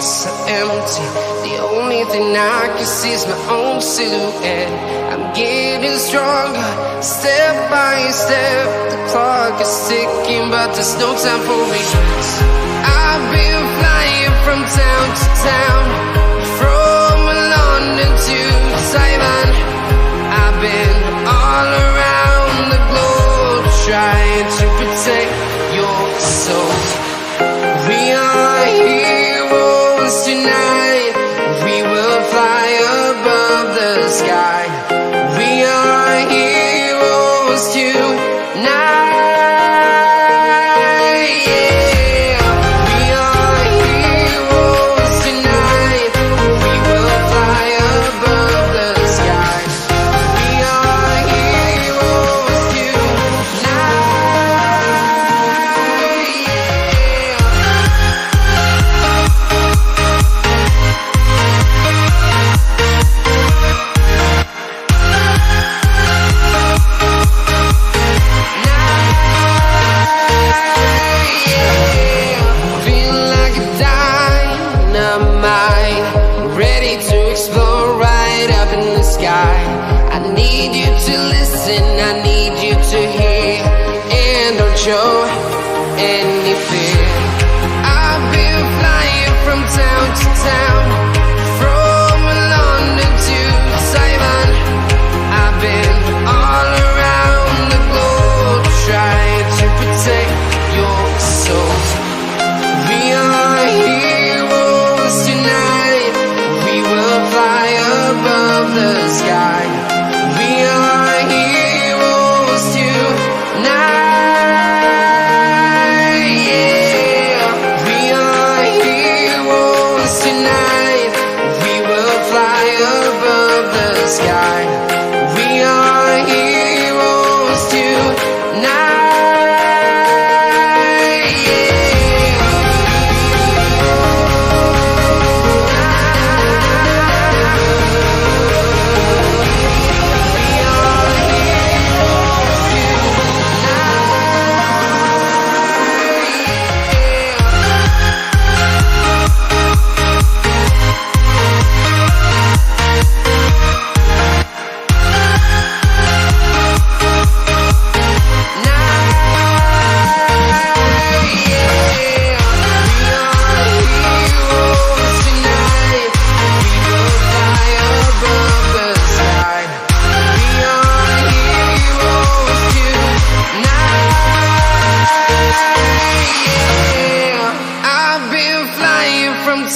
streets are empty. The only thing I can see is my own silhouette. I'm getting stronger, step by step. The clock is ticking, but there's no time for regrets. I've been flying from town to town, from London to Taiwan. I've been all around the globe, trying to protect your soul. We are heroes tonight. We will fly above the sky. We are heroes tonight. Yeah. We are heroes tonight. We will fly above the sky. We are heroes tonight. Ready to explore right up in the sky. I need you to listen, I need you to hear, and don't show any fear. I've been flying from town to town, from London to Taiwan. I've been all around the globe, trying to protect your soul. We are heroes tonight. We will fly above the sky. We are heroes tonight. Yeah. We are heroes tonight. We will fly above the sky. We are heroes tonight.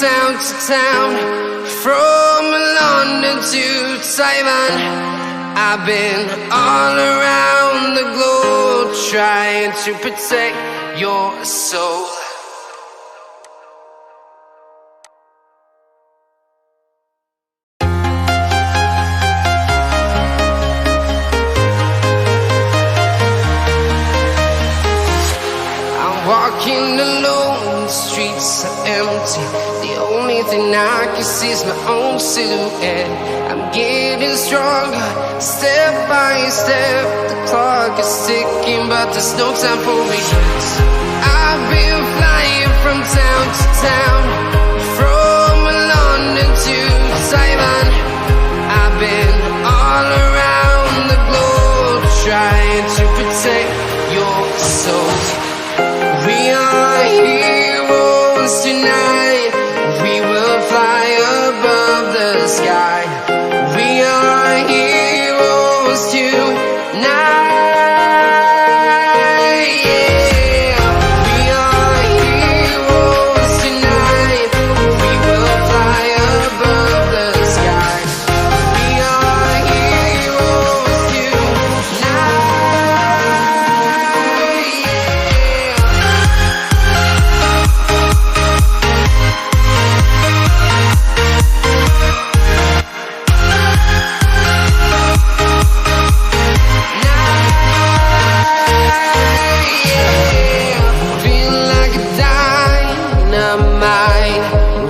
Town to town, from London to Taiwan. I've been all around the globe, trying to protect your soul. I'm walking alone, the streets are empty. The only thing I can see is my own silhouette. I'm getting stronger, step by step. The clock is ticking, but there's no time for regrets. I've been flying from town to town, from London to Taiwan. I've been all around the globe, trying to protect your soul. We are heroes tonight. We will fly above the sky. We are heroes tonight. Yeah. We are heroes tonight. We will fly above the sky. We are heroes tonight.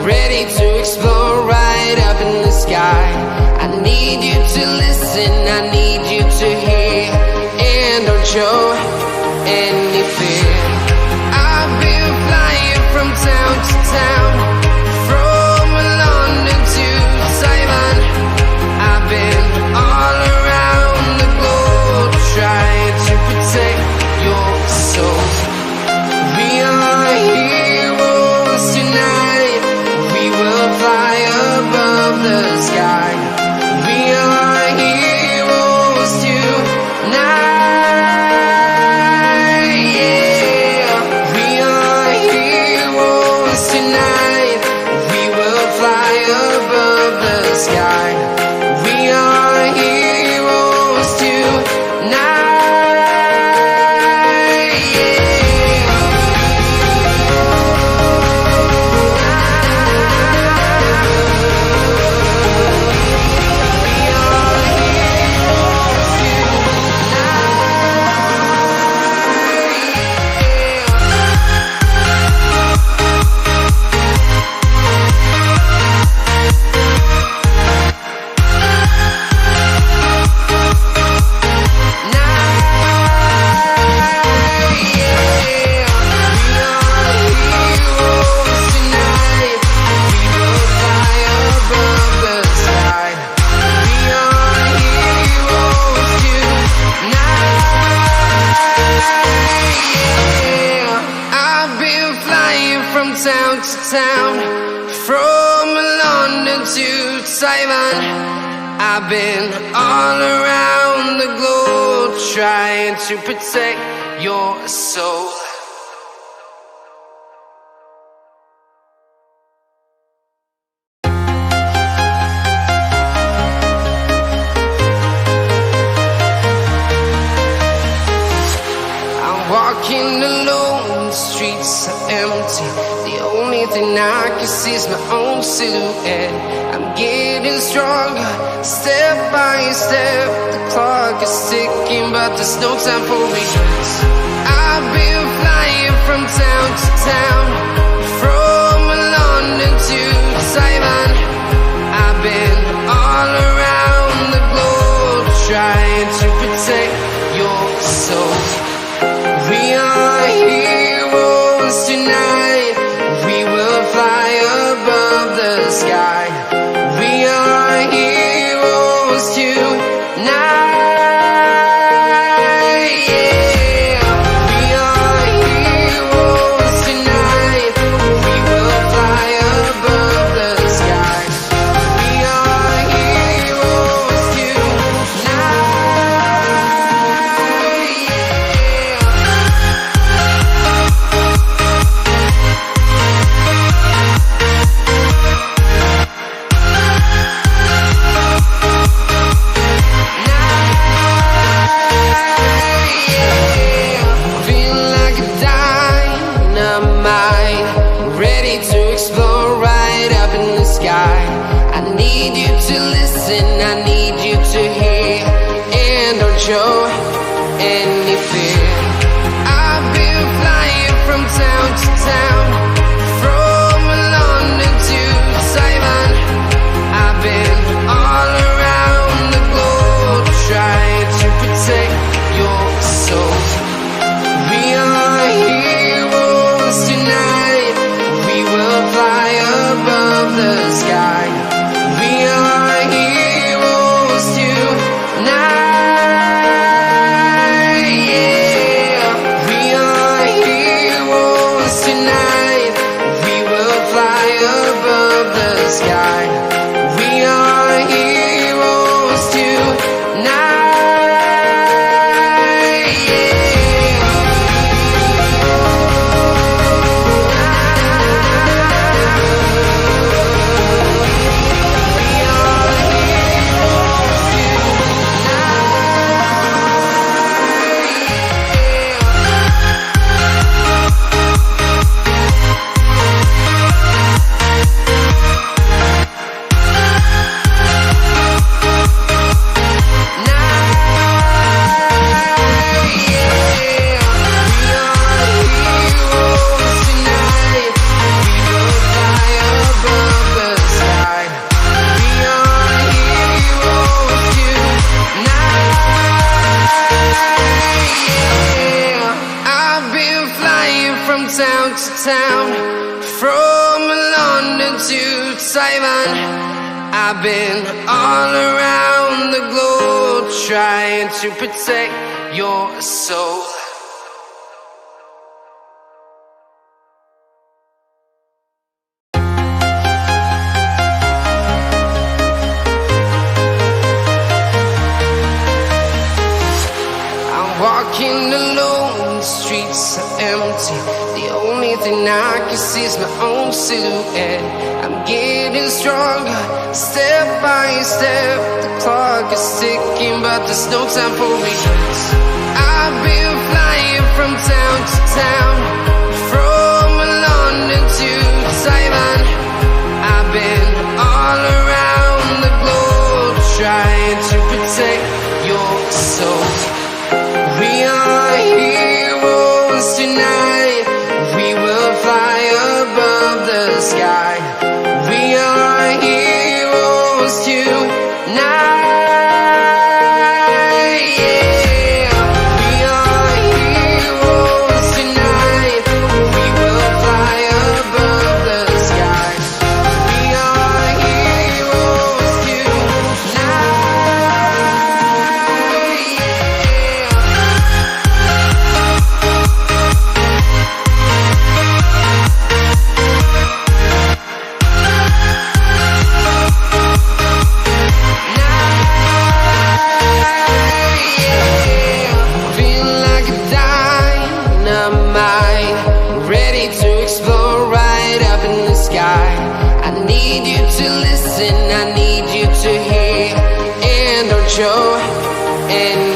Ready to explore right up in the sky. I need you to listen, I need you to hear, and don't show any fear. I've been flying from town to town, from London to Taiwan. I've been all around the globe trying to protect your soul. I'm walking alone, the streets are empty. The only thing I can see is my own silhouette. I'm getting stronger, step by step. The clock is ticking, but there's no time for regrets. I've been flying from town to town, from London to Taiwan. I've been all around the globe trying to protect your soul. We are heroes tonight. We will fly above the sky. We are heroes tonight. Yeah. We are heroes tonight. We will fly above the sky. We are heroes tonight. I need you to listen, I need you to hear, and don't show any fear. I've been flying from town to town, from London to Taiwan. I've been all around the globe trying to protect your soul. We are heroes tonight. We will fly above the sky. We are heroes tonight. Yeah. We are heroes tonight. We will fly above the sky. We are heroes tonight. Town to town, from London to Taiwan. I've been all around the globe trying to protect your soul. I'm walking alone, the streets are empty. The only thing I can see is my own silhouette. I'm getting stronger, step by step. The clock is ticking, but there's no time for regrets. I've been flying from town to town, from London to Taiwan. I've been all around the globe trying to protect your soul. We are heroes tonight. We will fly above the sky. We are heroes tonight. Yeah. We are heroes tonight. to listen, I need you to hear. And don't show. And